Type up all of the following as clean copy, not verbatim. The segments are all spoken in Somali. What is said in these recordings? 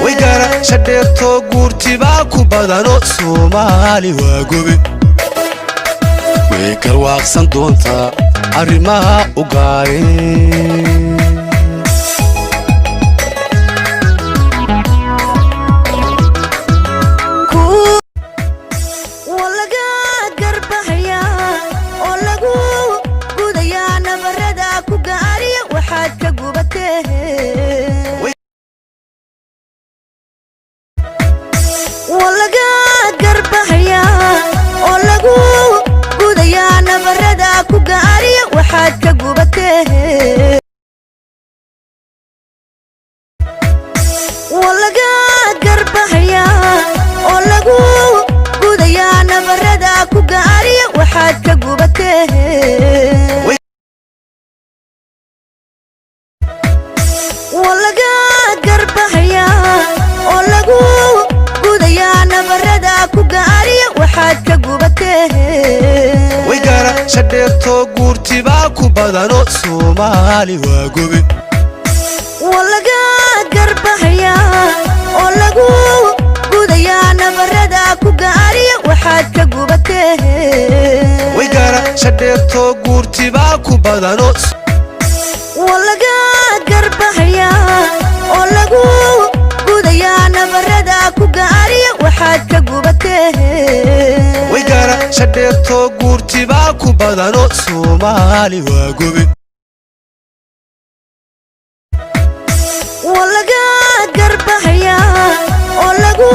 ويقرا شديتو قورتي باكو بدانو سومالي واقوبي ويقر واقسان دونتا arrimaha u gaareen walaga garbahaya oo lagu gudaya nabarada ku gaariya waxaad ka gubatee walaga garbahaya oo lagu gudaya nabarada ku gaariya waxaad ka gubatee walaga garbahaya oo lagu gudaya nabarada ku gaariya waxaad ka gubatee walaga garbahaya oo lagu gudaya nabarada ku gaariya waxaad ka gubatee ويقرا شديتو قورتي باكو بدانو سومالي واقوبي walaga garbahaya oo lagu gudaya nabarada ku gaariya waxaad ka gubatee ويقرا شديتو قورتي باكو بدانو walaga garbahaya oo lagu gudaya nabarada ku gaariya waxaad ka gubatee ويقرا شديتو قورتي باكو بدانو سومالي واقوبي walaga garbahaya oo lagu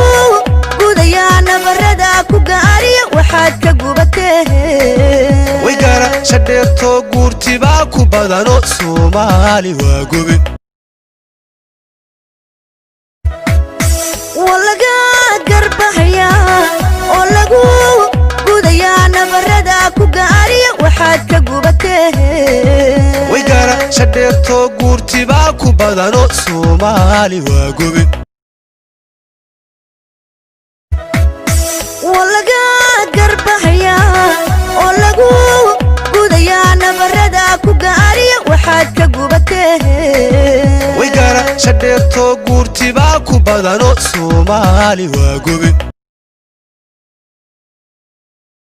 gudaya nabarada ku gaariya waxaad ka gubatee ويقرا شديتو قورتي باكو بدانو سومالي واقوبي walaga garbahaya oo lagu gudaya nabarada ku gaariya waxaad ka gubatee ويقرا شديتو قورتي باكو بدانو سومالي واقوبي walaga garbahaya oo lagu gudaya nabarada ku gaariya waxaad ka gubatee ويقرا شديتو قورتي باكو بدانو سومالي واقوبي